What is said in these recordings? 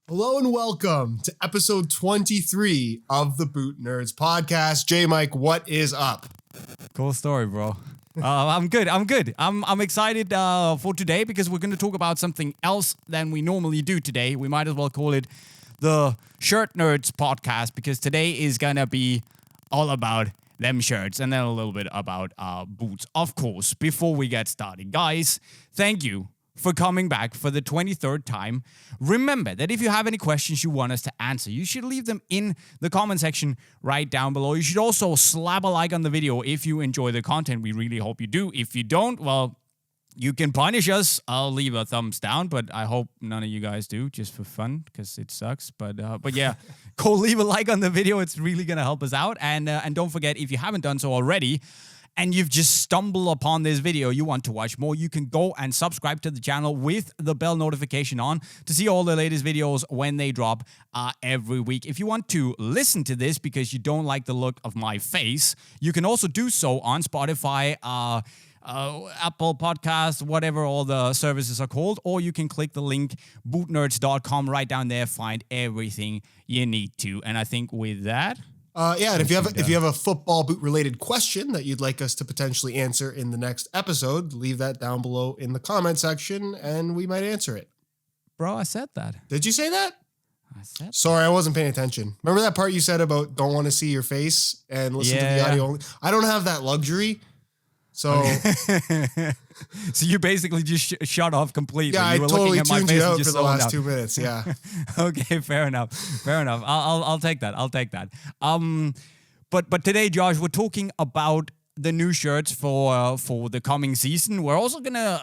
Hello and welcome to episode 23 of the Boot Nerds podcast. JayMike, what is up? Cool story, bro. I'm good. I'm excited for today because we're going to talk about something else than we normally do today. We might as well call it the Shirt Nerds podcast because today is going to be all about them shirts and then a little bit about boots. Of course, before we get started, guys, thank you for coming back for the 23rd time. Remember that if you have any questions you want us to answer, you should leave them in the comment section right down below. You should also slap a like on the video if you enjoy the content. We really hope you do. If you don't, well, you can punish us. I'll leave a thumbs down, but I hope none of you guys do, just for fun, because it sucks. But yeah, go leave a like on the video. It's really going to help us out. And don't forget, if you haven't done so already, and you've just stumbled upon this video, you want to watch more, you can go and subscribe to the channel with the bell notification on to see all the latest videos when they drop every week. If you want to listen to this because you don't like the look of my face, you can also do so on Spotify, Apple Podcasts, whatever all the services are called, or you can click the link bootnerds.com right down there, find everything you need to. And I think with that... and if you have a football boot related question that you'd like us to potentially answer in the next episode, leave that down below in the comment section and we might answer it. Bro, I said that. Did you say that? I said Sorry, I wasn't paying attention. Remember that part you said about don't want to see your face and listen to the audio only? I don't have that luxury. So, so you basically just shut off completely. Yeah, you I totally tuned you out for the last out. 2 minutes. Yeah. Okay, fair enough. I'll take that. But today, Josh, we're talking about the new shirts for the coming season. We're also gonna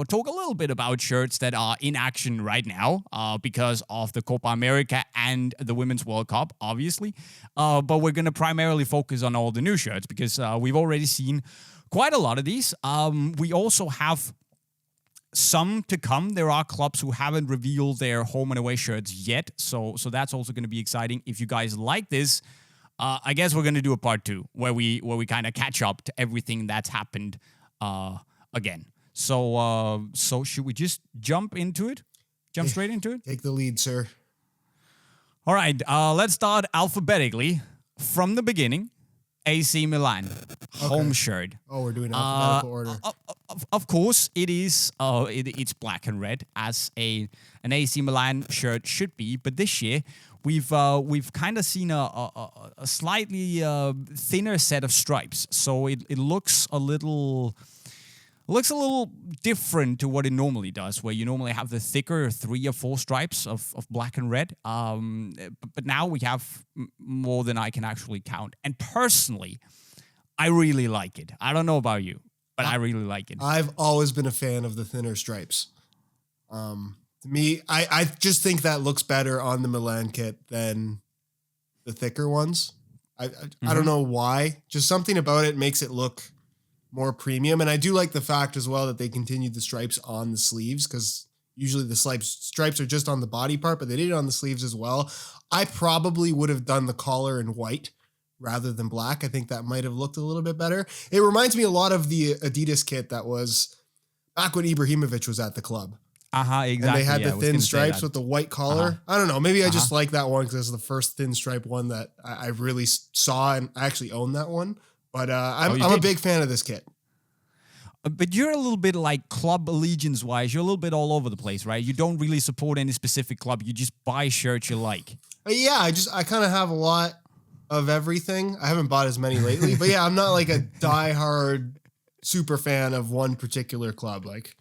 talk a little bit about shirts that are in action right now because of the Copa America and the Women's World Cup, obviously. But we're gonna primarily focus on all the new shirts because we've already seen quite a lot of these. We also have some to come. There are clubs who haven't revealed their home and away shirts yet, so that's also going to be exciting. If you guys like this, I guess we're going to do a part 2 where we kind of catch up to everything that's happened again. So should we just jump into it? Jump straight into it? Take the lead, sir. All right, let's start alphabetically from the beginning. AC Milan, home shirt. Oh, we're doing alphabetical order. Of course, it is. It's black and red as an AC Milan shirt should be. But this year, we've kind of seen a slightly thinner set of stripes. So it looks a little different to what it normally does, where you normally have the thicker 3 or 4 stripes of black and red. But now we have more than I can actually count. And personally, I really like it. I don't know about you, but I really like it. I've always been a fan of the thinner stripes. To me, I just think that looks better on the Milan kit than the thicker ones. I don't know why. Just something about it makes it look more premium. And I do like the fact as well that they continued the stripes on the sleeves because usually the stripes are just on the body part, but they did it on the sleeves as well. I probably would have done the collar in white rather than black. I think that might have looked a little bit better. It reminds me a lot of the Adidas kit that was back when Ibrahimovic was at the club. Exactly. And they had the thin stripes with the white collar. I don't know. Maybe I just like that one because it's the first thin stripe one that I really saw, and I actually own that one. But I'm a big fan of this kit. But you're a little bit like club allegiance-wise. You're a little bit all over the place, right? You don't really support any specific club. You just buy shirts you like. Yeah, I kind of have a lot of everything. I haven't bought as many lately. But yeah, I'm not like a diehard super fan of one particular club. Like,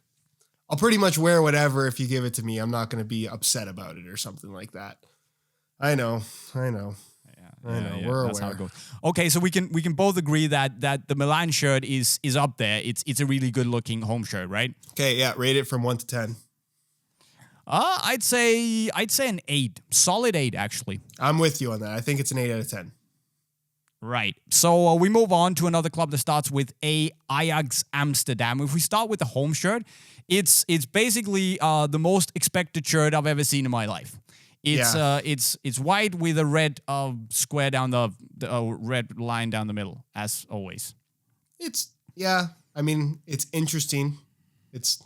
I'll pretty much wear whatever if you give it to me. I'm not going to be upset about it or something like that. I know. Yeah, we're that's aware. how it goes. Okay, so we can both agree that the Milan shirt is up there. It's a really good looking home shirt, right? Okay, yeah, rate it from 1 to 10. I'd say an 8, solid 8 actually. I'm with you on that. I think it's an 8 out of 10. Right. So we move on to another club that starts with A, Ajax Amsterdam. If we start with the home shirt, it's basically the most expected shirt I've ever seen in my life. It's white with a red square down the red line down the middle, as always. It's interesting. It's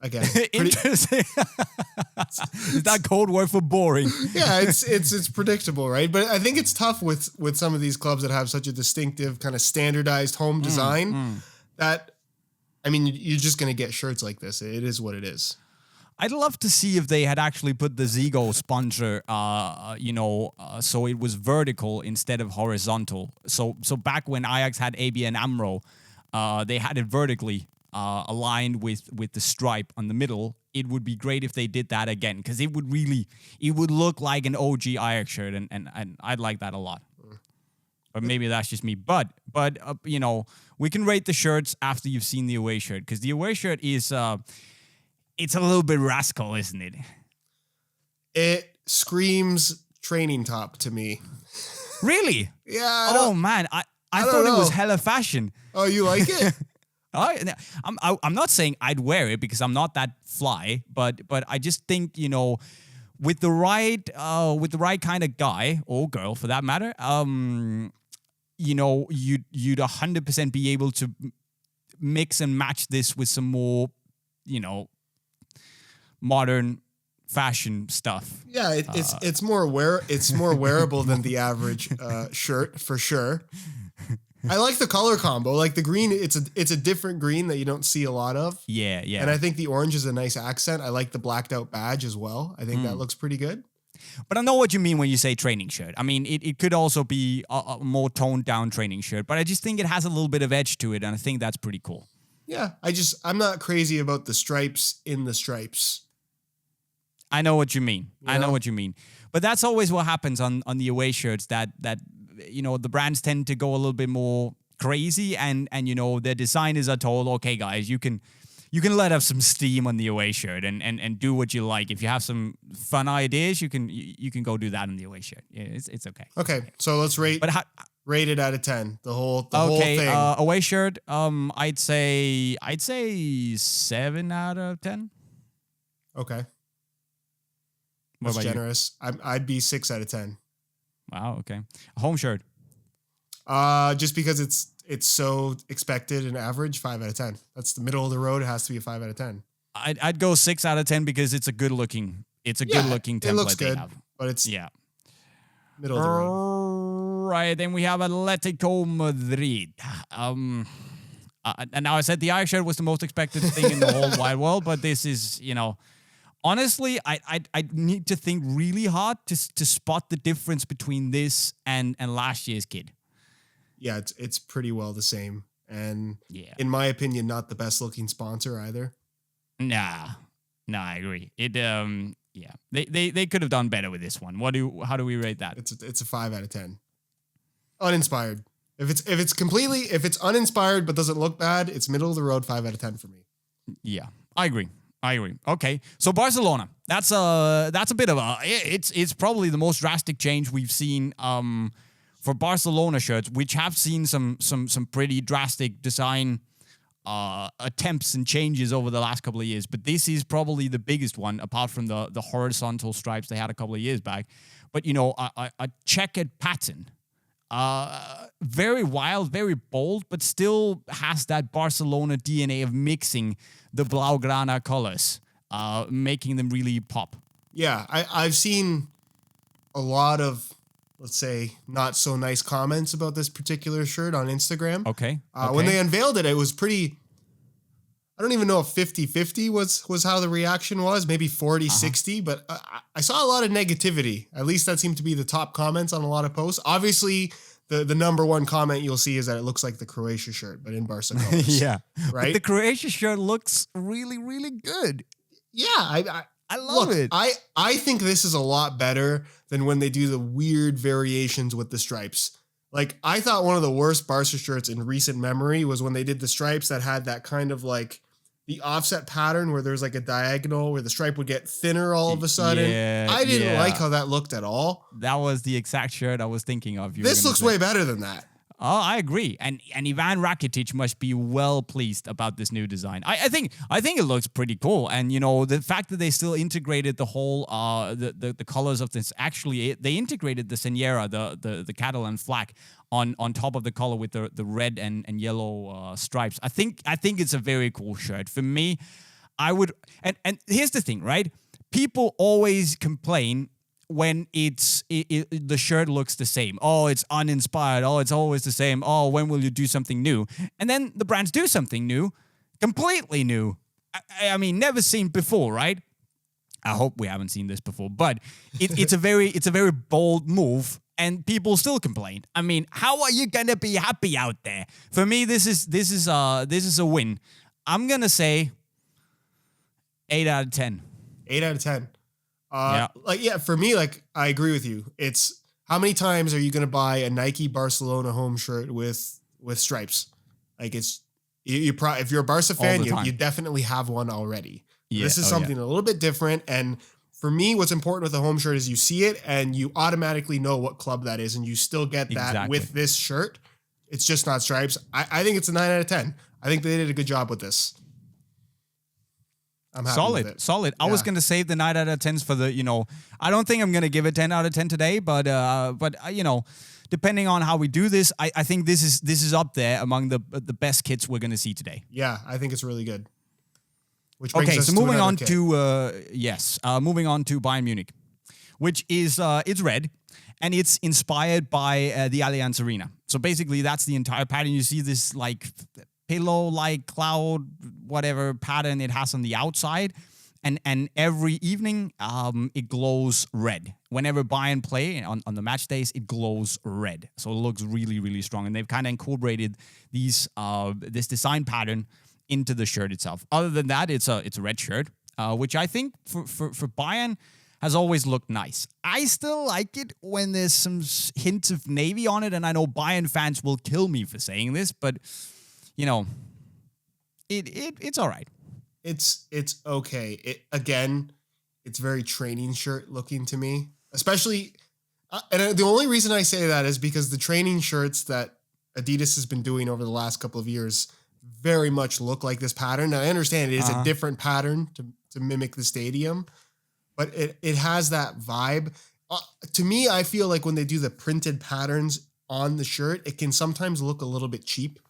Again, pretty, Interesting. Is that code word for boring? yeah, it's predictable, right? But I think it's tough with some of these clubs that have such a distinctive kind of standardized home design that, I mean, you're just going to get shirts like this. It is what it is. I'd love to see if they had actually put the Zigo sponsor, so it was vertical instead of horizontal. So back when Ajax had ABN AMRO, they had it vertically aligned with the stripe on the middle. It would be great if they did that again, because it would look like an OG Ajax shirt, and I'd like that a lot. But maybe that's just me. But we can rate the shirts after you've seen the away shirt, because the away shirt is it's a little bit rascal, isn't it? It screams training top to me. Really? Yeah. Oh man, I thought it was hella fashion. Oh, you like it? I'm not saying I'd wear it because I'm not that fly, but I just think, with the right kind of guy or girl for that matter, you'd 100% be able to mix and match this with some more, modern fashion stuff. Yeah, it's more wearable than the average shirt for sure. I like the color combo. Like the green, it's a different green that you don't see a lot of. Yeah. And I think the orange is a nice accent. I like the blacked out badge as well. I think that looks pretty good. But I know what you mean when you say training shirt. I mean, it could also be a more toned down training shirt, but I just think it has a little bit of edge to it, and I think that's pretty cool. Yeah, I'm not crazy about the stripes in the stripes. I know what you mean. Yeah. I know what you mean. But that's always what happens on the away shirts, that the brands tend to go a little bit more crazy, and their designers are told, okay, guys, you can let off some steam on the away shirt and do what you like. If you have some fun ideas, you can go do that on the away shirt. Yeah, it's okay. Okay, so let's rate it out of 10. The whole thing. Away shirt. I'd say 7 out of 10. Okay. What That's about generous. I'd be 6 out of 10. Wow. Okay. A home shirt. Just because it's so expected and average, 5 out of 10. That's the middle of the road. It has to be a 5 out of 10. I'd go 6 out of 10 because it's a good looking template. It looks good, they have. but it's middle of the road. Right. Then we have Atletico Madrid. And now I said the Ajax shirt was the most expected thing in the whole wide world, but this is, honestly, I need to think really hard to spot the difference between this and last year's kid. Yeah, it's pretty well the same. And in my opinion, not the best looking sponsor either. Nah, I agree. They could have done better with this one. How do we rate that? It's a 5 out of 10. Uninspired. If it's uninspired but doesn't look bad, it's middle of the road, 5 out of 10 for me. Yeah, I agree. Okay, so Barcelona. That's a bit of it's probably the most drastic change we've seen for Barcelona shirts, which have seen some pretty drastic design attempts and changes over the last couple of years. But this is probably the biggest one, apart from the horizontal stripes they had a couple of years back. But a checkered pattern. Very wild, very bold, but still has that Barcelona DNA of mixing the Blaugrana colors, making them really pop. Yeah, I've seen a lot of, let's say, not so nice comments about this particular shirt on Instagram. Okay. When they unveiled it, it was pretty, I don't even know if 50-50 was how the reaction was, maybe 40-60, but I saw a lot of negativity. At least that seemed to be the top comments on a lot of posts. Obviously, the number one comment you'll see is that it looks like the Croatia shirt, but in Barca colors. Yeah. Right? But the Croatia shirt looks really, really good. Yeah. I love it. I think this is a lot better than when they do the weird variations with the stripes. Like, I thought one of the worst Barca shirts in recent memory was when they did the stripes that had that kind of like the offset pattern where there's like a diagonal where the stripe would get thinner all of a sudden. Yeah, I didn't like how that looked at all. That was the exact shirt I was thinking of. This looks way better than that. Oh, I agree. And Ivan Rakitic must be well pleased about this new design. I think it looks pretty cool. And the fact that they still integrated the whole the colors of this, actually they integrated the Senyera, the Catalan flag on top of the color with the red and yellow stripes. I think it's a very cool shirt. For me, I would, and here's the thing, right? People always complain when the shirt looks the same. Oh, it's uninspired. Oh, it's always the same. Oh, when will you do something new? And then the brands do something new, completely new. I mean, never seen before, right? I hope we haven't seen this before, but it's a very bold move, and people still complain. I mean, how are you gonna be happy out there? For me, this is a win. I'm gonna say 8 out of 10. 8 out of 10. For me, like, I agree with you. It's how many times are you going to buy a Nike Barcelona home shirt with stripes? Like, it's if you're a Barca fan, you definitely have one already. Yeah. This is something a little bit different. And for me, what's important with a home shirt is you see it and you automatically know what club that is, and you still get that with this shirt. It's just not stripes. I think it's a 9 out of 10. I think they did a good job with this. I'm happy with it. Solid. I was going to save the 9 out of 10s for the, I don't think I'm going to give it 10 out of 10 today, but depending on how we do this, I think this is up there among the best kits we're going to see today. Yeah, I think it's really good. Which brings us so moving on to Bayern Munich, which is it's red, and it's inspired by the Allianz Arena. So basically, that's the entire pattern. You see this like pillow-like cloud, whatever pattern it has on the outside. And every evening, it glows red. Whenever Bayern play on the match days, it glows red. So it looks really, really strong. And they've kind of incorporated this design pattern into the shirt itself. Other than that, it's a red shirt, which I think for Bayern has always looked nice. I still like it when there's some hints of navy on it. And I know Bayern fans will kill me for saying this, but it's all right. It's okay. It's very training shirt looking to me, especially. And the only reason I say that is because the training shirts that Adidas has been doing over the last couple of years very much look like this pattern. Now, I understand it is a different pattern to mimic the stadium, but it has that vibe. To me, I feel like when they do the printed patterns on the shirt, it can sometimes look a little bit cheap.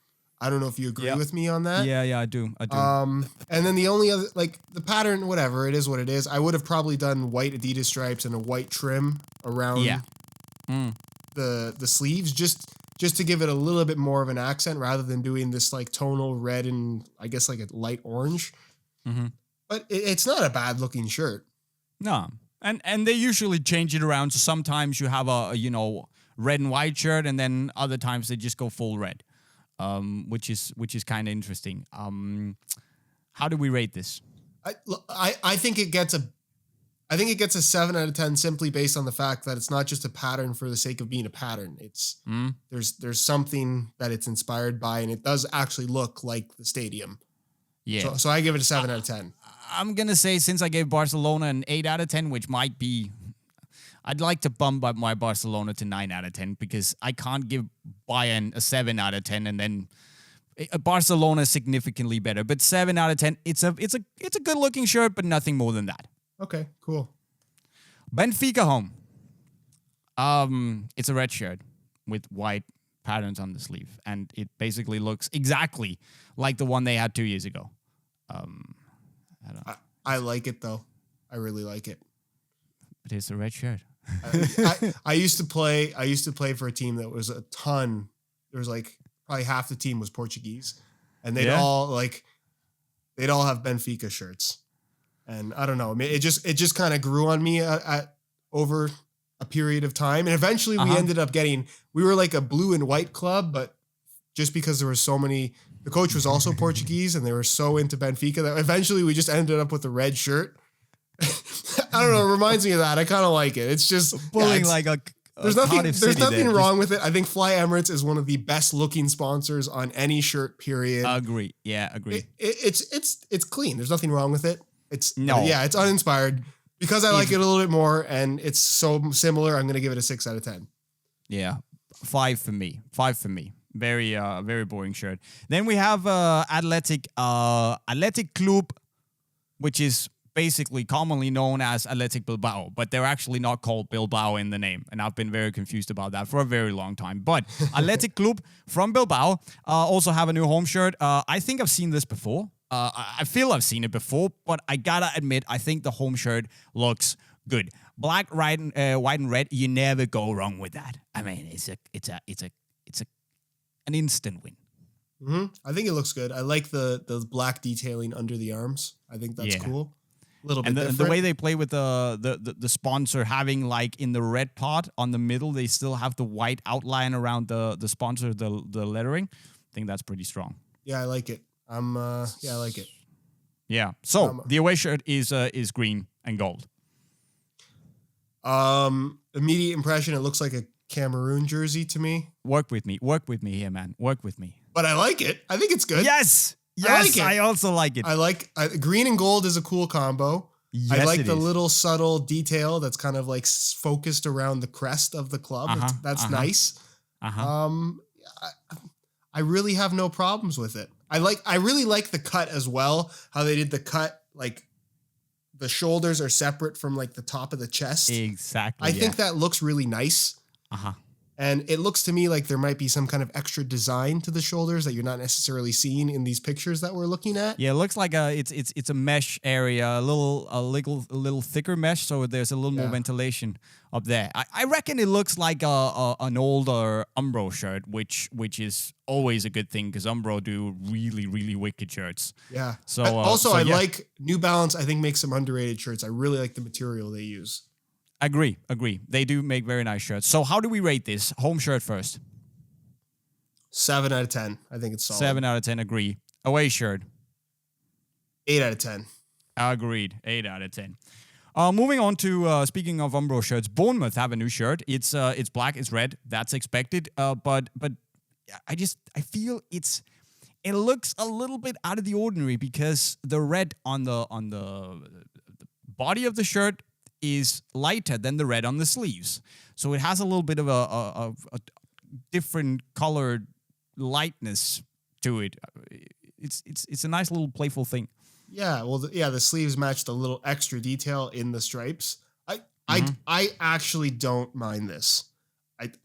I don't know if you agree with me on that. Yeah, I do. And then the only other, like, the pattern, whatever, it is what it is. I would have probably done white Adidas stripes and a white trim around the sleeves, just to give it a little bit more of an accent rather than doing this like tonal red and I guess like a light orange. Mm-hmm. But it's not a bad looking shirt. No, and they usually change it around. So sometimes you have a red and white shirt, and then other times they just go full red. Which is kind of interesting. How do we rate this? I think it gets a 7 out of 10 simply based on the fact that it's not just a pattern for the sake of being a pattern. It's there's something that it's inspired by, and it does actually look like the stadium. Yeah. So I give it a 7 out of 10. I'm gonna say, since I gave Barcelona an 8 out of 10, which might be, I'd like to bump up my Barcelona to 9 out of 10 because I can't give Bayern a 7 out of 10 and then Barcelona is significantly better. But 7 out of 10, it's a good looking shirt, but nothing more than that. Okay, cool. Benfica home. It's a red shirt with white patterns on the sleeve, and it basically looks exactly like the one they had 2 years ago. I like it though. I really like it. But it's a red shirt. I used to play for a team that was a ton. There was like probably half the team was Portuguese, and they'd all have Benfica shirts. And I don't know. I mean, it just kind of grew on me over a period of time, and eventually we ended up we were like a blue and white club, but just because there were so many, the coach was also Portuguese, and they were so into Benfica that eventually we just ended up with a red shirt. I don't know. It reminds me of that. I kind of like it. It's just pulling there's nothing wrong with it. I think Fly Emirates is one of the best looking sponsors on any shirt. Period. Agree. Yeah, agree. It's clean. There's nothing wrong with it. It's uninspired because I like it a little bit more, and it's so similar. I'm gonna give it a 6 out of 10. Yeah, 5 for me. Very very boring shirt. Then we have Athletic Club, which is basically commonly known as Athletic Bilbao, but they're actually not called Bilbao in the name, and I've been very confused about that for a very long time. But Athletic Club from Bilbao also have a new home shirt. I think I've seen this before. I feel I've seen it before, but I gotta admit, I think the home shirt looks good. Black, white, and red. You never go wrong with that. I mean, it's an instant win. Mm-hmm. I think it looks good. I like the black detailing under the arms. I think that's cool. A little bit different. And the way they play with the sponsor having like in the red part on the middle, they still have the white outline around the sponsor, the lettering. I think that's pretty strong. Yeah, I like it. I like it. Yeah. So the away shirt is green and gold. Immediate impression, it looks like a Cameroon jersey to me. Work with me here, man. Work with me. But I like it. I think it's good. Yes. I also like it. I like green and gold is a cool combo. Yes, I like the little subtle detail that's kind of like focused around the crest of the club. That's nice. I really have no problems with it. I really like the cut as well. How they did the cut, like the shoulders are separate from like the top of the chest. Exactly. I think that looks really nice. And it looks to me like there might be some kind of extra design to the shoulders that you're not necessarily seeing in these pictures that we're looking at. Yeah, it looks like it's a mesh area, a little thicker mesh, so there's a little more ventilation up there. I reckon it looks like an older Umbro shirt, which is always a good thing because Umbro do really wicked shirts. Yeah. So I like New Balance. I think makes some underrated shirts. I really like the material they use. Agree. They do make very nice shirts. So how do we rate this? Home shirt first. 7 out of 10. I think it's solid. 7 out of 10. Agree. Away shirt. 8 out of 10. Agreed. 8 out of 10. Moving on to speaking of Umbro shirts, Bournemouth have a new shirt. It's black. It's red. That's expected. But I feel it looks a little bit out of the ordinary because the red on the body of the shirt is lighter than the red on the sleeves. So it has a little bit of a different colored lightness to it. It's a nice little playful thing. Yeah, well, the sleeves match the little extra detail in the stripes. I actually don't mind this.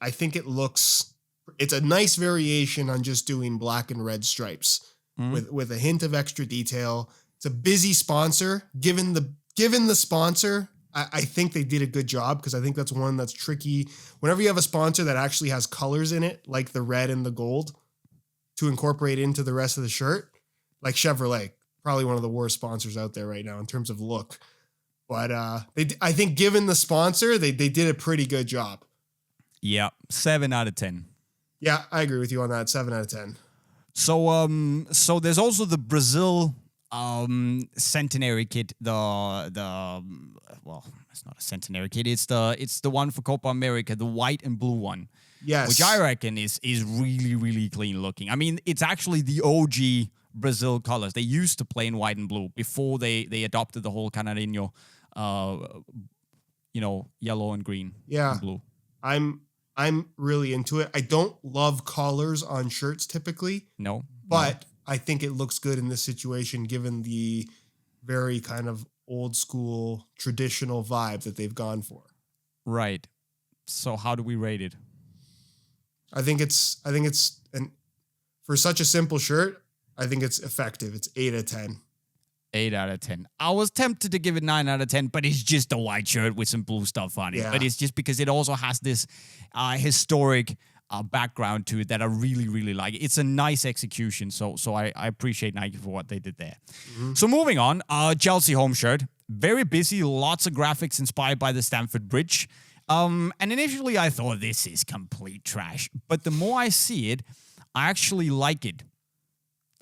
I think it's a nice variation on just doing black and red stripes with a hint of extra detail. It's a busy sponsor. Given the sponsor, I think they did a good job because I think that's one that's tricky. Whenever you have a sponsor that actually has colors in it, like the red and the gold, to incorporate into the rest of the shirt, like Chevrolet, probably one of the worst sponsors out there right now in terms of look. But I think given the sponsor, they did a pretty good job. Yeah, 7 out of 10. Yeah, I agree with you on that. 7 out of 10. So there's also the Brazil centenary kit. Well, it's not a centenary kit. It's the one for Copa America, the white and blue one. Yes, which I reckon is really clean looking. I mean, it's actually the OG Brazil colors. They used to play in white and blue before they adopted the whole Canarinho, yellow and green. Yeah, and blue. I'm really into it. I don't love collars on shirts typically. No, but I think it looks good in this situation given the very kind of old school traditional vibe that they've gone for. Right. So how do we rate it? I think it's for such a simple shirt, I think it's effective. It's 8 out of 10. 8 out of 10. I was tempted to give it 9 out of 10, but it's just a white shirt with some blue stuff on it. Yeah. But it's just because it also has this historic background to it that I really like. It's a nice execution, so I appreciate Nike for what they did there. Mm-hmm. So moving on, Chelsea home shirt. Very busy, lots of graphics inspired by the Stamford Bridge. And initially I thought this is complete trash, but the more I see it, I actually like it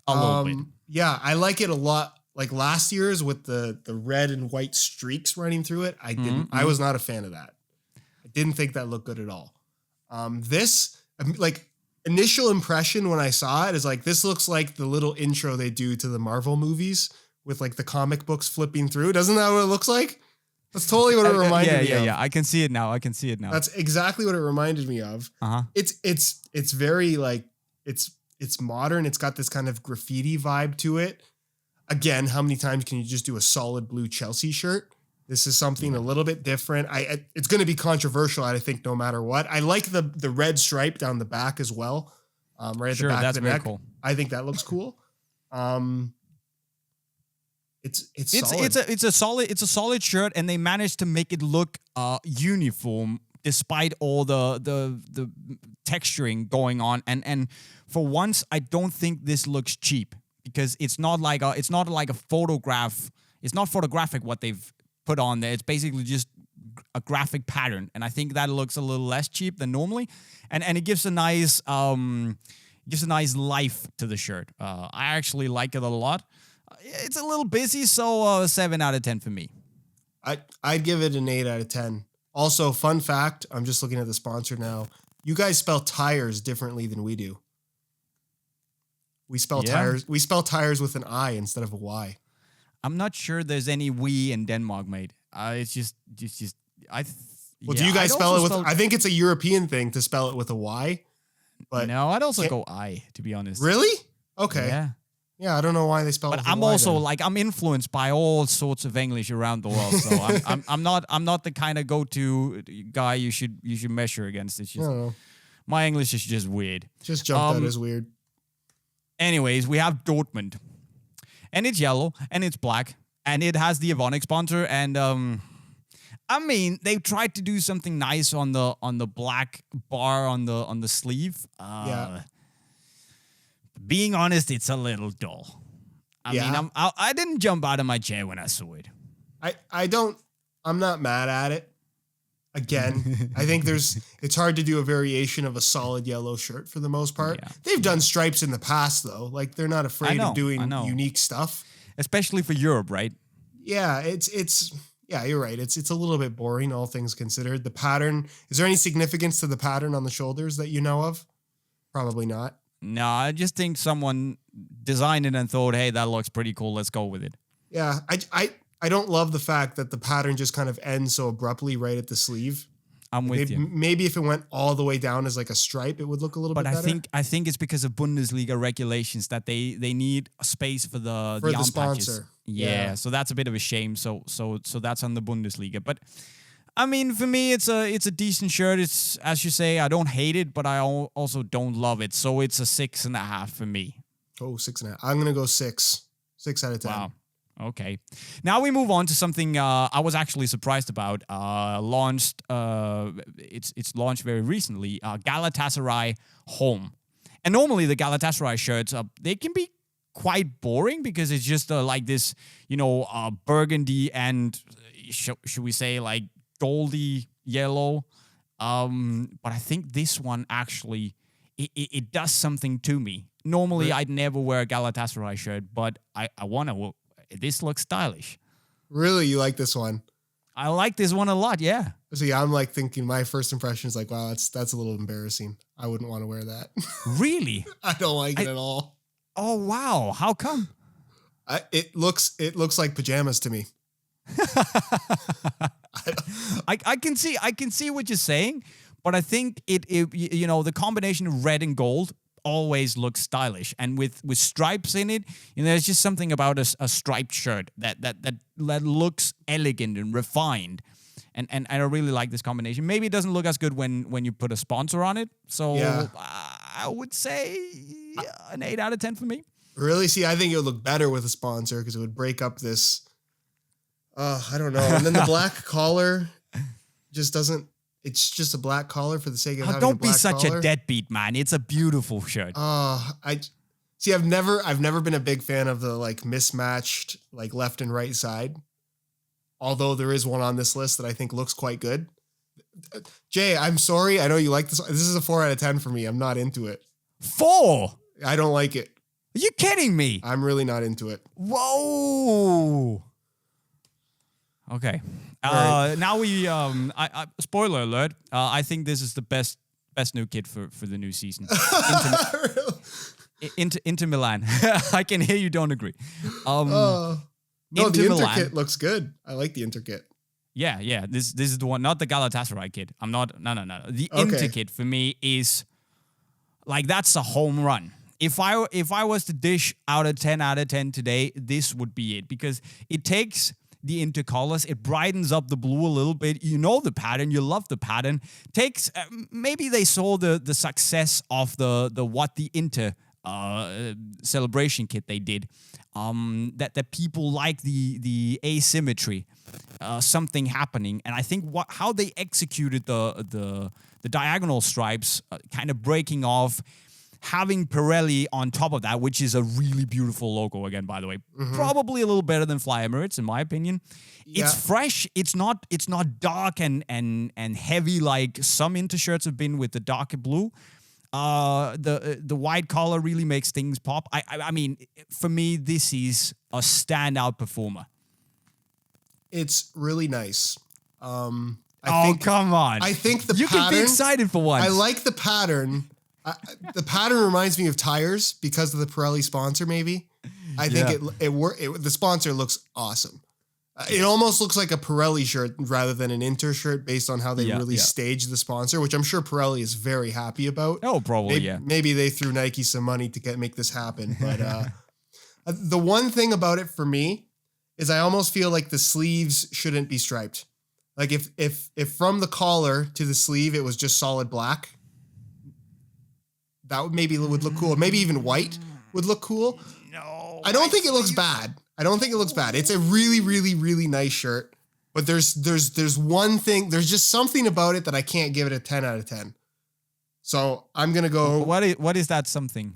a little bit. Yeah, I like it a lot. Like last year's with the red and white streaks running through it, I didn't. I was not a fan of that. I didn't think that looked good at all. This, like, initial impression when I saw it is like, this looks like the little intro they do to the Marvel movies with like the comic books flipping through. Doesn't that what it looks like? That's totally what it reminded me of. Yeah. I can see it now. That's exactly what it reminded me of. It's very like, it's modern. It's got this kind of graffiti vibe to it. Again, how many times can you just do a solid blue Chelsea shirt? This is something a little bit different. It's going to be controversial, I think, no matter what. I like the red stripe down the back as well, right at the back of the neck. Cool. I think that looks cool. It's solid. It's a solid shirt, and they managed to make it look uniform despite all the texturing going on. And for once, I don't think this looks cheap because it's not like a photograph. It's not photographic what they've put on there. It's basically just a graphic pattern, and I think that looks a little less cheap than normally, and it gives a nice life to the shirt. I actually like it a lot. It's a little busy, so 7 out of 10 for me. I'd give it an 8 out of 10. Also, fun fact, I'm just looking at the sponsor now. You guys spell tires differently than we do. We spell tires with an I instead of a Y. I'm not sure there's any we in Denmark, mate. It's just do you guys spell it with? I think it's a European thing to spell it with a Y. But no, I'd also go I, to be honest. Really? Okay. Yeah. Yeah, I don't know why they spell it with a Y. But I'm also I'm influenced by all sorts of English around the world, so I'm not the kind of go-to guy you should measure against. It's just my English is just weird. Just jumped out as weird. Anyways, we have Dortmund, and it's yellow and it's black and it has the Evonik sponsor, and I mean, they've tried to do something nice on the black bar on the sleeve. Being honest, it's a little dull. I mean, I didn't jump out of my chair when I saw it. I'm not mad at it. Again, I think it's hard to do a variation of a solid yellow shirt for the most part. Yeah. They've done stripes in the past though. Like they're not afraid of doing unique stuff. Especially for Europe, right? Yeah, yeah, you're right. It's a little bit boring, all things considered. The pattern, is there any significance to the pattern on the shoulders that you know of? Probably not. No, I just think someone designed it and thought, hey, that looks pretty cool. Let's go with it. Yeah, I don't love the fact that the pattern just kind of ends so abruptly right at the sleeve. I'm with you. Maybe if it went all the way down as like a stripe, it would look a little bit better. But I think it's because of Bundesliga regulations that they need a space for the arm sponsor. Patches. Yeah, so that's a bit of a shame. So that's on the Bundesliga. But I mean, for me, it's a decent shirt. It's, as you say, I don't hate it, but I also don't love it. So it's a 6.5 for me. Oh, 6.5. I'm gonna go 6. 6 out of 10. Wow. Okay. Now we move on to something I was actually surprised about. It's launched very recently. Galatasaray Home. And normally the Galatasaray shirts, they can be quite boring because it's just like this, burgundy and should we say like goldy yellow. But I think this one actually, it does something to me. Normally I'd never wear a Galatasaray shirt, but I want to. This looks stylish. Really? You like this one? I like this one a lot, yeah. So yeah, I'm like thinking my first impression is like, wow, that's a little embarrassing. I wouldn't want to wear that. Really? I don't like it at all. Oh, wow. How come? It looks like pajamas to me. I can see what you're saying, but I think it the combination of red and gold always looks stylish, and with stripes in it, there's just something about a striped shirt that looks elegant and refined, and I really like this combination. Maybe it doesn't look as good when you put a sponsor on it, so yeah. I would say an 8 out of 10 for me. Really? See, I think it would look better with a sponsor because it would break up this. I don't know. And then the black collar just doesn't. It's just a black collar for the sake of having a black collar. Don't be such a deadbeat, man. It's a beautiful shirt. I've never been a big fan of the like mismatched like left and right side. Although there is one on this list that I think looks quite good. Jay, I'm sorry. I know you like this. This is a 4 out of 10 for me. I'm not into it. 4? I don't like it. Are you kidding me? I'm really not into it. Whoa. Okay. Right. Now we spoiler alert. I think this is the best new kit for the new season. Inter Milan. I can hear you don't agree. No, the Inter kit looks good. I like the Inter kit. Yeah. This is the one, not the Galatasaray kit. I'm not. No. The Inter kit for me is like that's a home run. If I was to dish out a 10 out of 10 today, this would be it because it takes the Inter colors, it brightens up the blue a little bit. You know the pattern, you love the pattern. Takes maybe they saw the success of the what the Inter celebration kit they did. That people like the asymmetry, something happening, and I think how they executed the diagonal stripes, kind of breaking off, having Pirelli on top of that, which is a really beautiful logo again, by the way. Probably a little better than Fly Emirates, in my opinion. Yeah. It's fresh. It's not dark and heavy like some Inter shirts have been with the darker blue. The white collar really makes things pop. I mean, for me, this is a standout performer. It's really nice. Come on. I think the you pattern, can be excited for once. I like the pattern. The pattern reminds me of tires because of the Pirelli sponsor. Maybe I think the sponsor looks awesome. It almost looks like a Pirelli shirt rather than an Inter shirt based on how they really staged the sponsor, which I'm sure Pirelli is very happy about. Oh, probably, Maybe they threw Nike some money to make this happen. But the one thing about it for me is I almost feel like the sleeves shouldn't be striped. Like if from the collar to the sleeve it was just solid black, that would look cool. Maybe even white would look cool. No, I don't think it looks bad. It's a really, really, really nice shirt. But there's one thing. There's just something about it that I can't give it a 10 out of 10. So I'm gonna go. What is that something?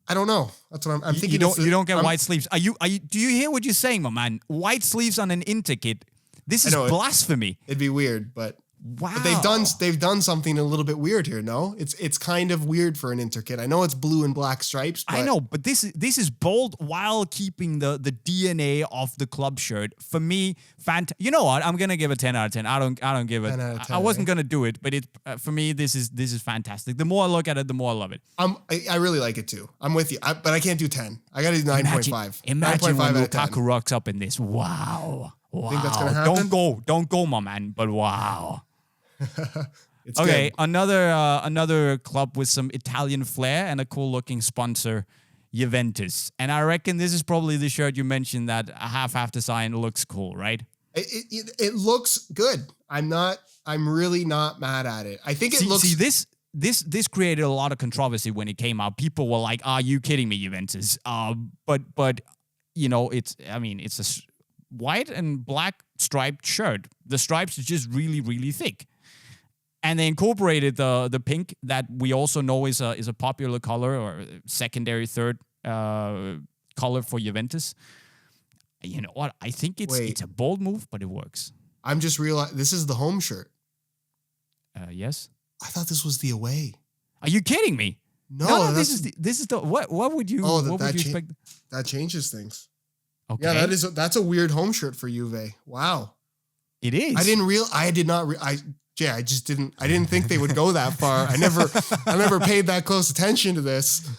I don't know. That's what I'm thinking. You don't get white sleeves. Do you hear what you're saying, my man? White sleeves on an Inter kit. This is blasphemy. It'd be weird, but wow. But they've done something a little bit weird here. No, it's kind of weird for an Inter kit. I know it's blue and black stripes. But I know, but this is bold while keeping the DNA of the club shirt. For me, you know what? I'm gonna give it 10 out of 10. I don't give it. 10 out of 10, I wasn't gonna do it, but for me this is fantastic. The more I look at it, the more I love it. I really like it too. I'm with you, but I can't do 10. I got to do 9.5. Imagine when Lukaku rocks up in this. Wow. Wow. Think that's gonna happen? Don't go, my man. But wow. It's okay, good. another club with some Italian flair and a cool looking sponsor, Juventus. And I reckon this is probably the shirt you mentioned that a half design looks cool, right? It looks good. I'm really not mad at it. I think it looks. See this created a lot of controversy when it came out. People were like, "Are you kidding me, Juventus?" But you know, it's a white and black striped shirt. The stripes are just really, really thick. And they incorporated the pink that we also know is a popular color or secondary, third color for Juventus. You know what? I think it's a bold move, but it works. I'm just realizing this is the home shirt. Yes. I thought this was the away. Are you kidding me? No, this is the what would you expect? That changes things. Okay. Yeah, that's a weird home shirt for Juve. Wow. It is. I didn't think they would go that far. I never paid that close attention to this.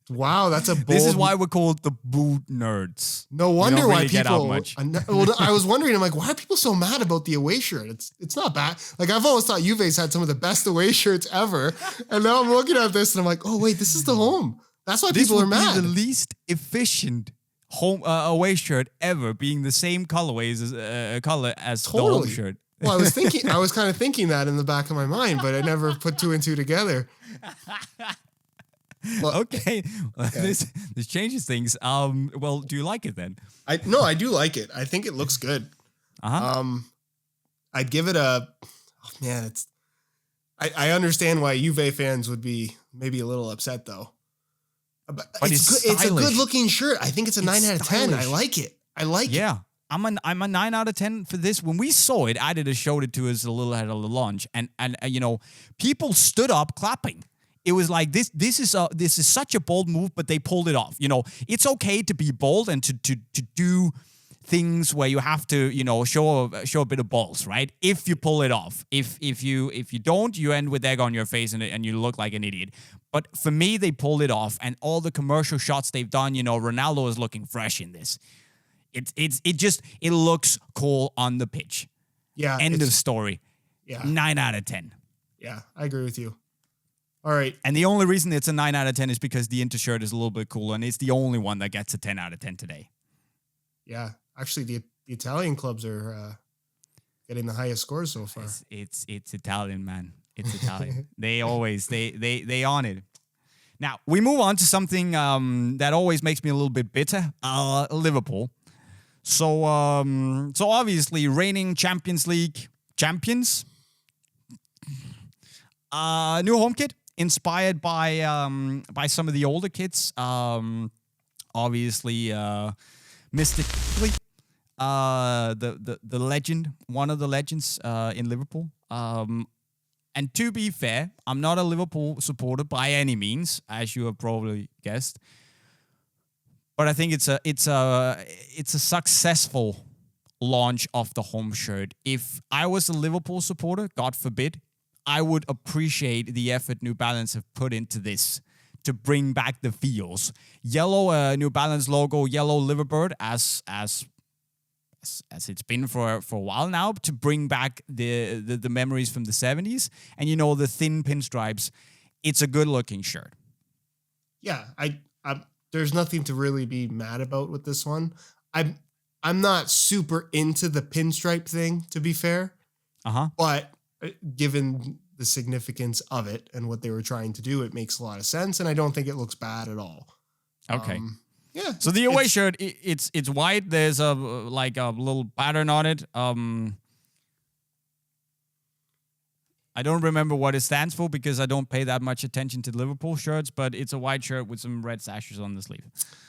Wow, that's a bold. This is why we're called the boot nerds. No wonder why get out people. much. I was wondering. I'm like, why are people so mad about the away shirt? It's not bad. Like I've always thought Juve's had some of the best away shirts ever, and now I'm looking at this and I'm like, oh wait, this is the home. That's why people are mad. This would be the least efficient home away shirt ever, being the same colorways as color as the home shirt. Well, I was kind of thinking that in the back of my mind, but I never put two and two together. Well, okay. This changes things. Well, do you like it then? I do like it. I think it looks good. I'd give it I understand why Juve fans would be maybe a little upset though. But it's a good looking shirt. I think it's a 9 out of 10. I like it. Yeah. I'm a 9 out of 10 for this. When we saw it, adidas showed it to us a little ahead of the launch, and you know, people stood up clapping. It was like this is such a bold move, but they pulled it off. You know, it's okay to be bold and to do things where you have to, you know, show a bit of balls, right? If you pull it off. If you don't, you end with egg on your face and you look like an idiot. But for me, they pulled it off, and all the commercial shots they've done, you know, Ronaldo is looking fresh in this. It looks cool on the pitch. Yeah. End of story. Yeah. 9 out of 10. Yeah, I agree with you. All right. And the only reason it's a 9 out of 10 is because the Inter shirt is a little bit cooler, and it's the only one that gets a 10 out of 10 today. Yeah. Actually, the Italian clubs are getting the highest scores so far. It's Italian, man. It's Italian. They always they on it. Now, we move on to something that always makes me a little bit bitter, Liverpool. So obviously, reigning Champions League champions. New home kit, inspired by some of the older kits. Obviously, mystically, the legend, one of the legends in Liverpool. And to be fair, I'm not a Liverpool supporter by any means, as you have probably guessed. But I think it's a successful launch of the home shirt. If I was a Liverpool supporter, God forbid, I would appreciate the effort New Balance have put into this to bring back the feels. Yellow New Balance logo, yellow liverbird as it's been for a while now, to bring back the memories from the 70s. And the thin pinstripes. It's a good looking shirt. Yeah, there's nothing to really be mad about with this one. I'm not super into the pinstripe thing, to be fair. But given the significance of it and what they were trying to do, it makes a lot of sense, and I don't think it looks bad at all. Okay. Yeah. So the away shirt, it's white. There's a little pattern on it. I don't remember what it stands for because I don't pay that much attention to Liverpool shirts, but it's a white shirt with some red sashes on the sleeve.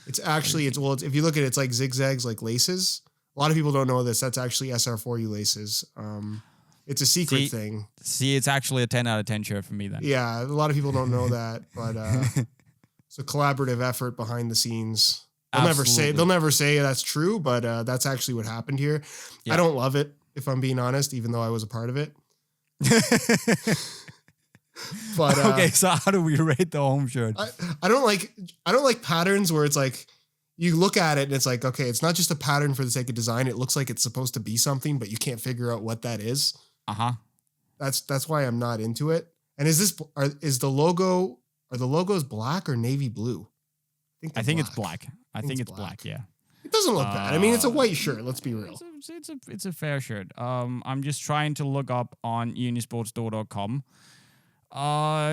It's actually, if you look at it, it's like zigzags, like laces. A lot of people don't know this. That's actually SR4U laces. It's a secret thing. See, it's actually a 10 out of 10 shirt for me then. Yeah, a lot of people don't know that, but it's a collaborative effort behind the scenes. They'll never say that's true, but that's actually what happened here. Yeah. I don't love it, if I'm being honest, even though I was a part of it. But okay, so how do we rate the home shirt? I don't like patterns where it's like you look at it and it's like, okay, it's not just a pattern for the sake of design. It looks like it's supposed to be something, but you can't figure out what that is. That's why I'm not into it. And are the logos black or navy blue? I think it's black. I think it's black. Yeah. It doesn't look bad. I mean, it's a white shirt. Let's be real. It's a fair shirt. I'm just trying to look up on unisportstore.com.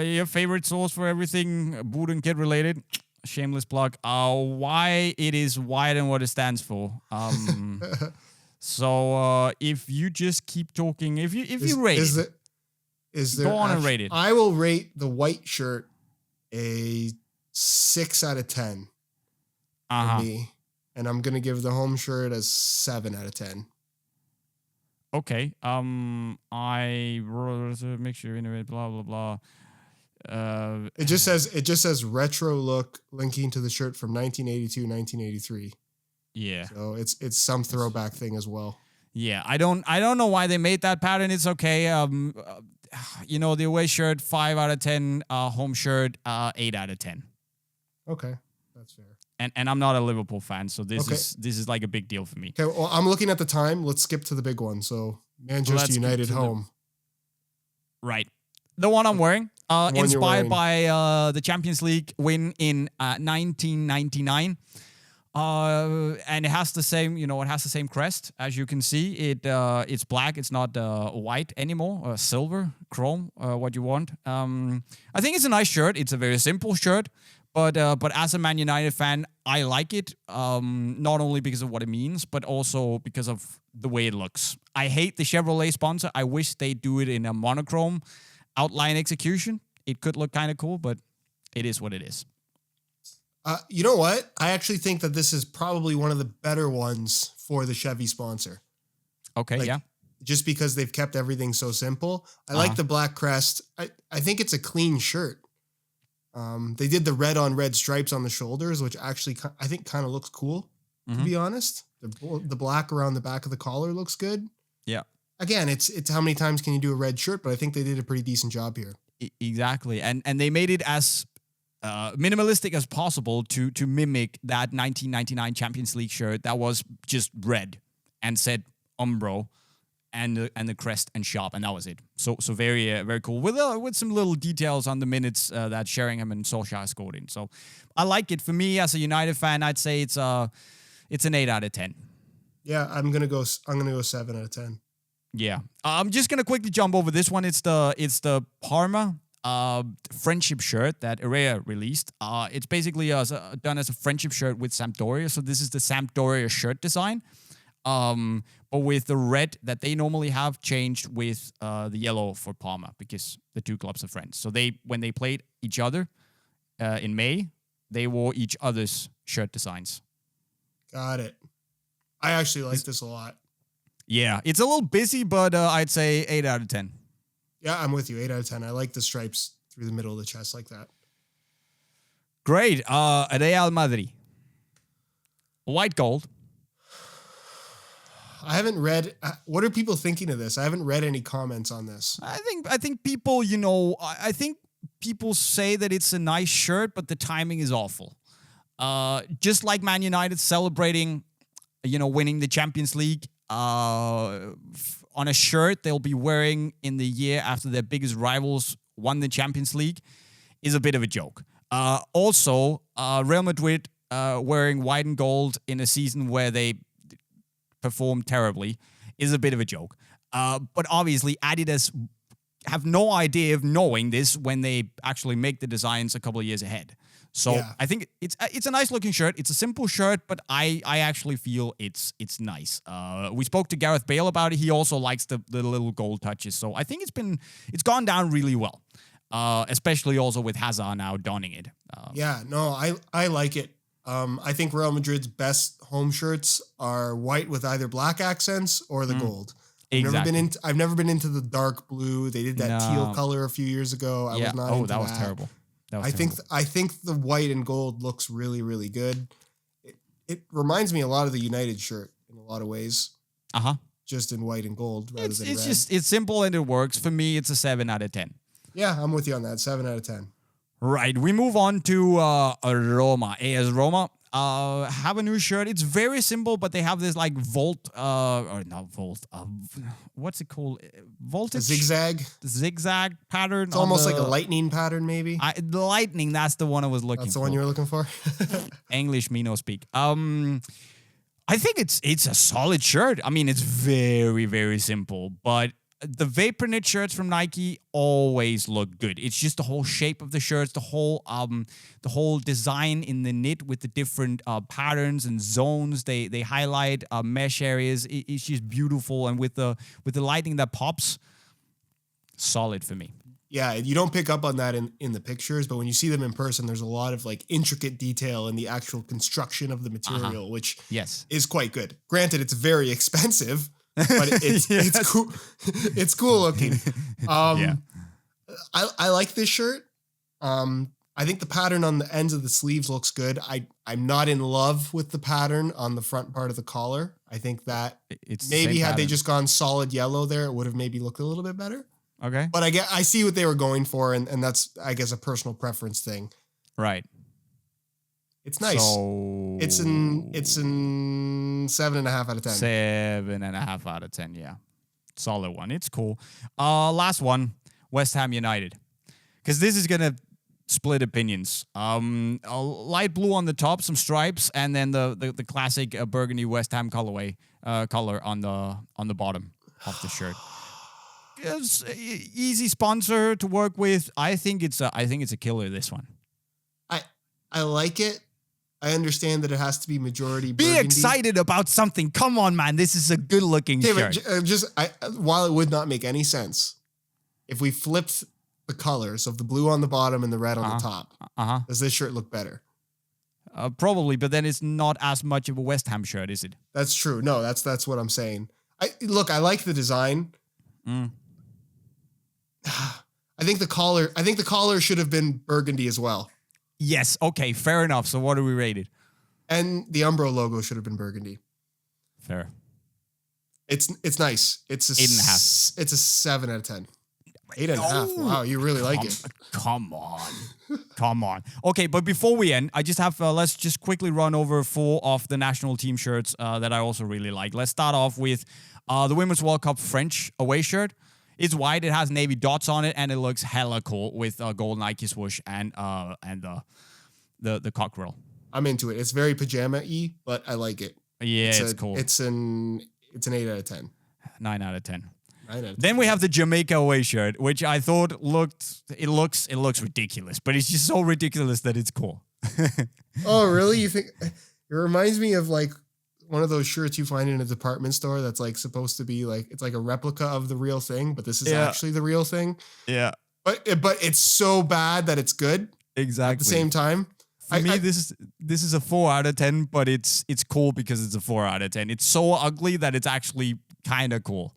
Your favorite source for everything boot and kit related. Shameless plug. Why it is white and what it stands for. So if you just keep talking, if you rate it, go on and rate it. I will rate the white shirt a 6 out of 10 for me. And I'm going to give the home shirt a 7 out of 10. Okay. I make sure innovate, blah, blah, blah. It just says retro look linking to the shirt from 1982, 1983. Yeah. So it's some throwback thing as well. Yeah. I don't know why they made that pattern. It's okay. The away shirt, 5 out of 10, home shirt, 8 out of 10. Okay. That's fair. And I'm not a Liverpool fan, so this is like a big deal for me. Okay, well, I'm looking at the time. Let's skip to the big one. So Manchester United home. Right. The one I'm wearing, inspired by the Champions League win in 1999. And it has the same crest, as you can see. It's black. It's not white anymore, silver, chrome, what you want. I think it's a nice shirt. It's a very simple shirt. But as a Man United fan, I like it, not only because of what it means, but also because of the way it looks. I hate the Chevrolet sponsor. I wish they do it in a monochrome outline execution. It could look kind of cool, but it is what it is. You know what? I actually think that this is probably one of the better ones for the Chevy sponsor. Okay, yeah. Just because they've kept everything so simple. I like the black crest. I think it's a clean shirt. They did the red on red stripes on the shoulders, which actually I think kind of looks cool, to be honest. The black around the back of the collar looks good. Yeah. Again, it's how many times can you do a red shirt, but I think they did a pretty decent job here. Exactly. And they made it as minimalistic as possible to mimic that 1999 Champions League shirt that was just red and said Umbro and the crest and sharp, and that was it. So very very cool with some little details on the minutes that Sheringham and Solskjaer scored in. So I like it. For me as a United fan, I'd say it's an 8 out of 10. Yeah, I'm gonna go 7 out of 10. Yeah, I'm just gonna quickly jump over this one. It's the Parma friendship shirt that Errea released. It's basically done as a friendship shirt with Sampdoria. So this is the Sampdoria shirt design. But with the red that they normally have changed with the yellow for Parma because the two clubs are friends. So when they played each other in May, they wore each other's shirt designs. Got it. I actually like this a lot. Yeah, it's a little busy, but I'd say 8 out of 10. Yeah, I'm with you. 8 out of 10. I like the stripes through the middle of the chest like that. Great. Real Madrid. White gold. I haven't read. What are people thinking of this? I haven't read any comments on this. I think people, I think people say that it's a nice shirt, but the timing is awful. Just like Man United celebrating, winning the Champions League on a shirt they'll be wearing in the year after their biggest rivals won the Champions League is a bit of a joke. Also, Real Madrid wearing white and gold in a season where they performed terribly is a bit of a joke. But obviously, Adidas have no idea of knowing this when they actually make the designs a couple of years ahead. So yeah. I think it's a nice looking shirt. It's a simple shirt, but I actually feel it's nice. We spoke to Gareth Bale about it. He also likes the little gold touches. So I think it's gone down really well, especially also with Hazard now donning it. I like it. I think Real Madrid's best home shirts are white with either black accents or the gold. Exactly. I've never been into the dark blue. They did that teal color a few years ago. I was not into that was terrible. I think the white and gold looks really, really good. It reminds me a lot of the United shirt in a lot of ways. Just in white and gold rather than red. It's simple and it works. For me, it's a 7 out of 10. Yeah, I'm with you on that. 7 out of 10. Right. We move on to Roma. AS Roma have a new shirt. It's very simple, but they have this like what's it called? Voltage? Zigzag pattern. It's almost like a lightning pattern, maybe. The lightning, that's the one I was looking for. That's the one you were looking for? English, me no speak. I think it's a solid shirt. I mean, it's very, very simple, but the vapor knit shirts from Nike always look good. It's just the whole shape of the shirts, the whole design in the knit with the different patterns and zones. They highlight mesh areas. It's just beautiful, and with the lighting that pops, solid for me. Yeah, you don't pick up on that in the pictures, but when you see them in person, there's a lot of like intricate detail in the actual construction of the material, which is quite good. Granted, it's very expensive. But it's cool. It's cool looking. I like this shirt. I think the pattern on the ends of the sleeves looks good. I'm not in love with the pattern on the front part of the collar. I think that maybe had they just gone solid yellow there, it would have maybe looked a little bit better. Okay. But I see what they were going for, and that's, I guess, a personal preference thing. Right. It's nice. So it's an 7.5 out of 10. 7.5 out of 10. Yeah, solid one. It's cool. Last one, West Ham United, because this is gonna split opinions. A light blue on the top, some stripes, and then the classic burgundy West Ham colorway color on the bottom of the shirt. It's easy sponsor to work with. I think it's a killer. This one. I like it. I understand that it has to be majority burgundy. Be excited about something. Come on, man. This is a good-looking shirt. While it would not make any sense, if we flipped the colors of the blue on the bottom and the red on the top, does this shirt look better? Probably, but then it's not as much of a West Ham shirt, is it? That's true. No, that's what I'm saying. I like the design. I think the collar should have been burgundy as well. Yes, okay, fair enough. So what are we rated? And the Umbro logo should have been burgundy. Fair. It's nice. It's a 8.5. It's a 7 out of 10. 8.5. Wow, you really like it. Come on. Okay, but before we end, I just have let's just quickly run over 4 of the national team shirts that I also really like. Let's start off with the Women's World Cup French away shirt. It's white. It has navy dots on it, and it looks hella cool with gold Nike swoosh and the cockerel. I'm into it. It's very pajama-y, but I like it. Yeah, it's cool. It's an 8 out of 10. 9 out of 10. Then we have the Jamaica away shirt, which I thought looks ridiculous, but it's just so ridiculous that it's cool. Oh, really? You think it reminds me of like one of those shirts you find in a department store that's like supposed to be like it's like a replica of the real thing, but this is actually the real thing. Yeah. But it's so bad that it's good. Exactly. At the same time. For me, this is a 4 out of 10, but it's cool because it's a 4 out of 10. It's so ugly that it's actually kind of cool.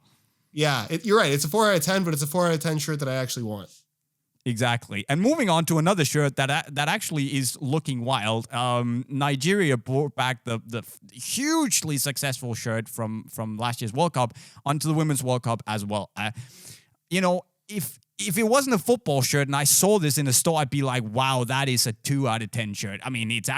Yeah, you're right. It's a 4 out of 10, but it's a 4 out of 10 shirt that I actually want. Exactly. And moving on to another shirt that actually is looking wild. Nigeria brought back the hugely successful shirt from last year's World Cup onto the Women's World Cup as well. If it wasn't a football shirt and I saw this in a store, I'd be like, wow, that is a 2 out of 10 shirt. I mean, it's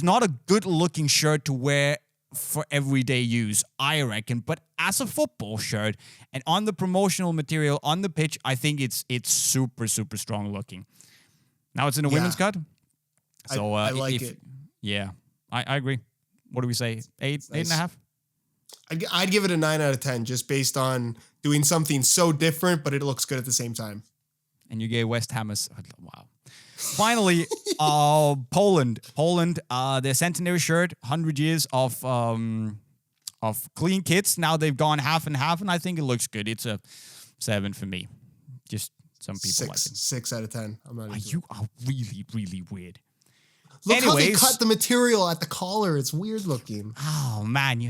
not a good looking shirt to wear for everyday use, I reckon. But as a football shirt and on the promotional material on the pitch, I think it's super, super strong looking. Now it's in a women's cut. So I like it. Yeah, I agree. What do we say? 8.5? I'd give it a 9 out of 10 just based on doing something so different, but it looks good at the same time. And you gave West Ham wow. Finally, Poland. Their centenary shirt, 100 years of clean kits. Now they've gone half and half, and I think it looks good. It's a 7 for me. Just some people like it. 6 out of 10. I'm not. You are really, really weird. Look how they cut the material at the collar. It's weird looking. Oh, man.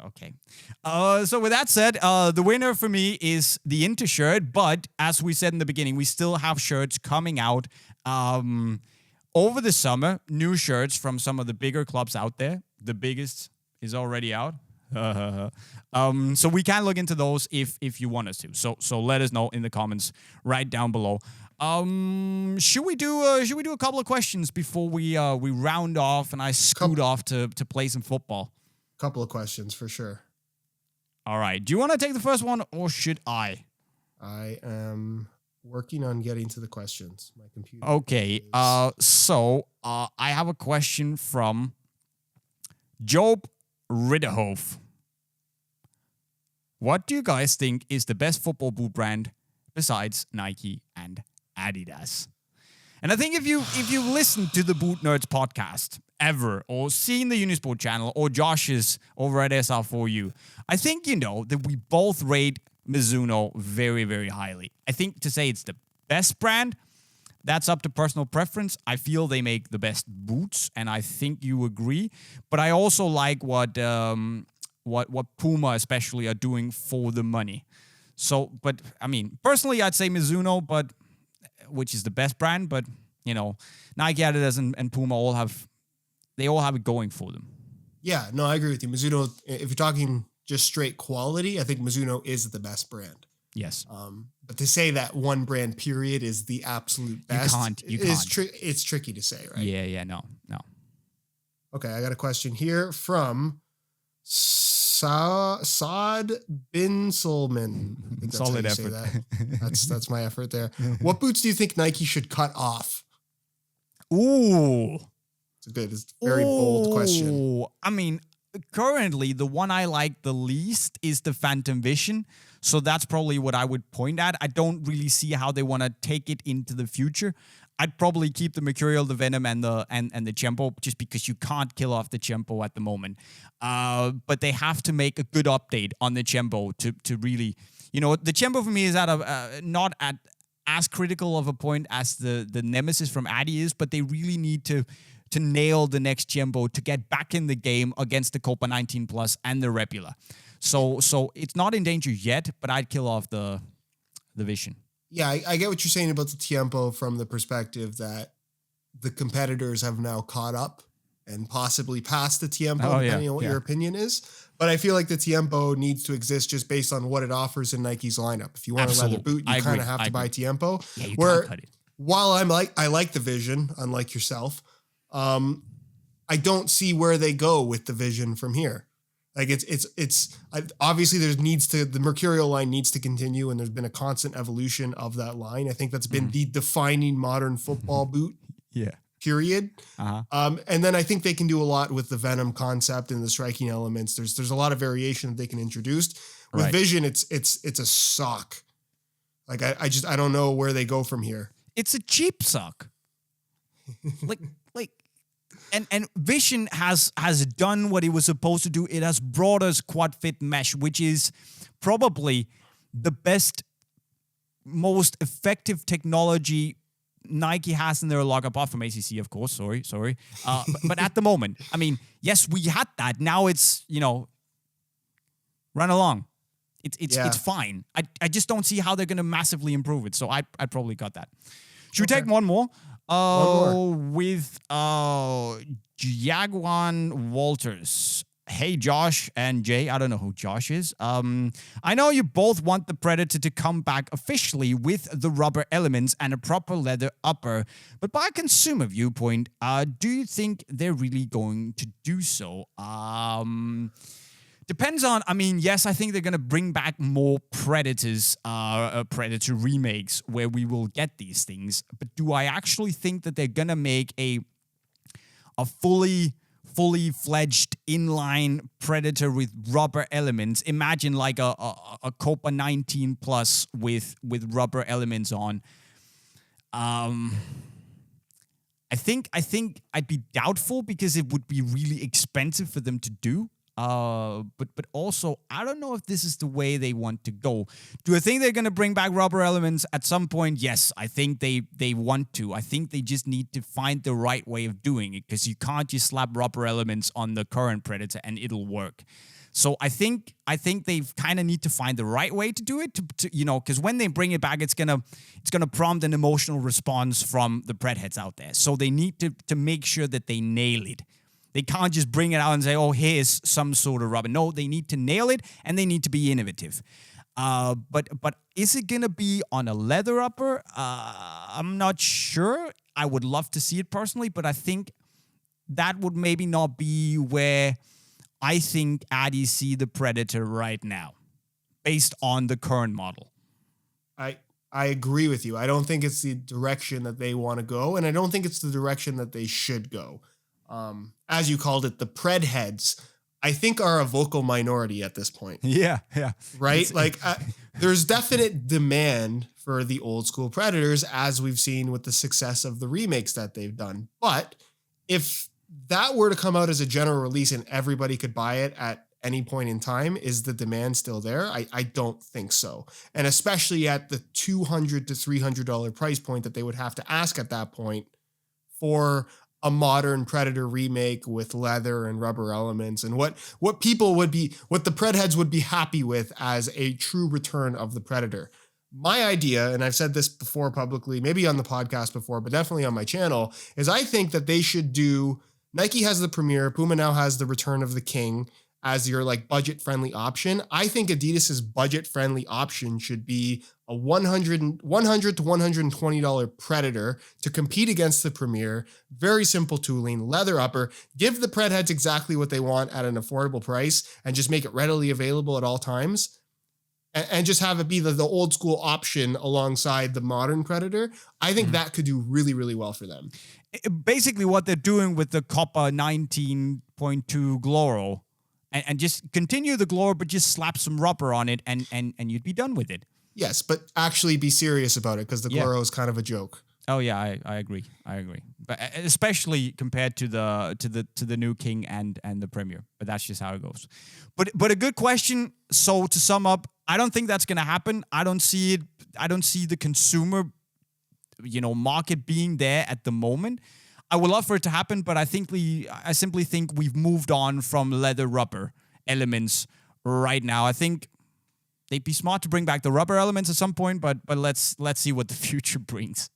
Okay. So with that said, the winner for me is the Inter shirt. But as we said in the beginning, we still have shirts coming out over the summer. New shirts from some of the bigger clubs out there. The biggest is already out. So we can look into those if you want us to. So let us know in the comments right down below. Should we do a couple of questions before we round off and I scoot off to play some football? Couple of questions for sure. All right. Do you want to take the first one or should I? I am working on getting to the questions. My computer. Okay. So I have a question from Job Ridderhof. What do you guys think is the best football boot brand besides Nike and Adidas? And I think if you listen to the Boot Nerds podcast ever, or seen the Unisport channel, or Josh's over at SR4U, I think you know that we both rate Mizuno very, very highly. I think to say it's the best brand, that's up to personal preference. I feel they make the best boots, and I think you agree. But I also like what PUMA especially are doing for the money. So, but I mean, personally, I'd say Mizuno, but which is the best brand. But you know, Nike, Adidas, and PUMA all have it going for them. Yeah, no, I agree with you. Mizuno, if you're talking just straight quality, I think Mizuno is the best brand. Yes. But to say that one brand period is the absolute best, you can't. It's tricky to say, right? Yeah, no. Okay, I got a question here from Saad bin Salman. I think that's Solid how you effort. say that. That's my effort there. What boots do you think Nike should cut off? Ooh. It's a very bold question. I mean, currently, the one I like the least is the Phantom Vision. So that's probably what I would point at. I don't really see how they want to take it into the future. I'd probably keep the Mercurial, the Venom, and the Chempo, just because you can't kill off the Chempo at the moment. But they have to make a good update on the Chempo to really, you know, the Chempo for me is not at as critical of a point as the Nemesis from Adi is, but they really need to nail the next Chempo to get back in the game against the Copa 19 Plus and the Repula. So it's not in danger yet, but I'd kill off the Vision. Yeah, I get what you're saying about the Tiempo from the perspective that the competitors have now caught up and possibly passed the Tiempo, depending on what your opinion is. But I feel like the Tiempo needs to exist just based on what it offers in Nike's lineup. If you want a leather boot, you kind of have to buy Tiempo. Yeah, you can't cut it. While I like the Vision, unlike yourself, I don't see where they go with the Vision from here. Like obviously the Mercurial line needs to continue, and there's been a constant evolution of that line. I think that's been the defining modern football boot. Yeah. Period. And then I think they can do a lot with the Venom concept and the striking elements. There's a lot of variation that they can introduce. With Right. Vision, it's a sock. Like I don't know where they go from here. It's a cheap sock. like and Vision has done what it was supposed to do. It has brought us quad fit mesh, which is probably the best, most effective technology Nike has in their log, apart from ACC, of course. Sorry. But at the moment, I mean, yes, we had that. Now it's, run along. It's fine. I just don't see how they're going to massively improve it. So I probably got that. Should we take one more? With Jaguan Walters. Hey, Josh and Jay. I don't know who Josh is. I know you both want the Predator to come back officially with the rubber elements and a proper leather upper, but by a consumer viewpoint, do you think they're really going to do so? Depends on, yes, I think they're going to bring back more Predators, Predator remakes where we will get these things. But do I actually think that they're going to make a fully fledged inline Predator with rubber elements? Imagine like a Copa 19 Plus with rubber elements on. I think I'd be doubtful because it would be really expensive for them to do. But also, I don't know if this is the way they want to go. Do I think they're going to bring back rubber elements at some point? Yes, I think they want to. I think they just need to find the right way of doing it, because you can't just slap rubber elements on the current Predator and it'll work. So I think they kind of need to find the right way to do it, to because when they bring it back, it's gonna prompt an emotional response from the Pred heads out there. So they need to make sure that they nail it. They can't just bring it out and say, oh, here's some sort of rubber. No, they need to nail it, and they need to be innovative. But is it going to be on a leather upper? I'm not sure. I would love to see it personally, but I think that would maybe not be where I think Addies see the Predator right now, based on the current model. I agree with you. I don't think it's the direction that they want to go, and I don't think it's the direction that they should go. As you called it, the Pred heads, I think, are a vocal minority at this point. Yeah. Right? There's definite demand for the old school Predators, as we've seen with the success of the remakes that they've done. But if that were to come out as a general release and everybody could buy it at any point in time, is the demand still there? I don't think so. And especially at the $200 to $300 price point that they would have to ask at that point for a modern Predator remake with leather and rubber elements, and what the Pred heads would be happy with as a true return of the Predator. My idea, and I've said this before publicly, maybe on the podcast before, but definitely on my channel, is I think that they should do, Nike has the Premier, PUMA now has the Return of the King as your budget-friendly option. I think Adidas's budget-friendly option should be a $100 to $120 Predator to compete against the Premier. Very simple tooling, leather upper. Give the Pred heads exactly what they want at an affordable price, and just make it readily available at all times. And just have it be the old school option alongside the modern Predator. I think that could do really, really well for them. Basically, what they're doing with the Copa 19.2 Gloro. And just continue the Gloro, but just slap some rubber on it, and you'd be done with it. Yes, but actually be serious about it, because the Gloro is kind of a joke. Oh yeah, I agree. But especially compared to the new King and the Premier. But that's just how it goes. But a good question. So to sum up, I don't think that's gonna happen. I don't see it. I don't see the consumer, market being there at the moment. I would love for it to happen, but I simply think we've moved on from leather rubber elements right now. I think they'd be smart to bring back the rubber elements at some point, but let's see what the future brings.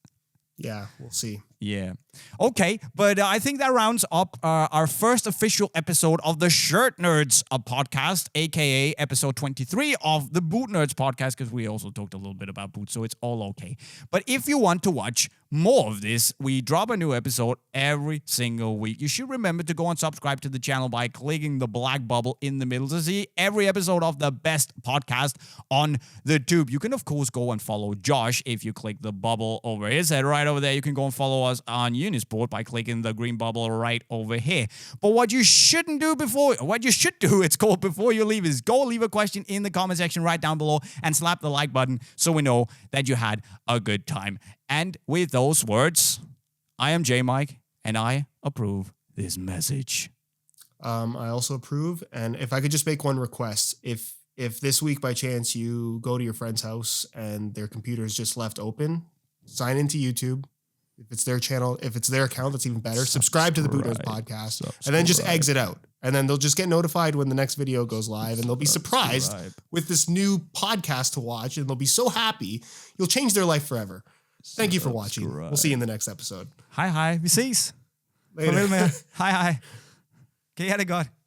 Yeah, we'll see. Yeah. Okay, but I think that rounds up our first official episode of the Shirt Nerds podcast, aka episode 23 of the Boot Nerds podcast, because we also talked a little bit about boots, so it's all okay. But if you want to watch more of this, we drop a new episode every single week. You should remember to go and subscribe to the channel by clicking the black bubble in the middle to see every episode of the best podcast on the tube. You can, of course, go and follow Josh if you click the bubble over his head right over there. You can go and follow us on Unisport by clicking the green bubble right over here. But what you should do, it's called before you leave, is go leave a question in the comment section right down below and slap the like button so we know that you had a good time. And with those words, I am JayMike, and I approve this message. I also approve. And if I could just make one request, if this week by chance you go to your friend's house and their computer is just left open, sign into YouTube. If it's their channel, if it's their account, that's even better. Subscribe to the Bootnerds podcast and then just exit out. And then they'll just get notified when the next video goes live, and they'll be surprised with this new podcast to watch, and they'll be so happy. You'll change their life forever. Thank you for watching. We'll see you in the next episode. Hej, vi ses. Later. Farvel med jer. Hej. Kan I have det godt?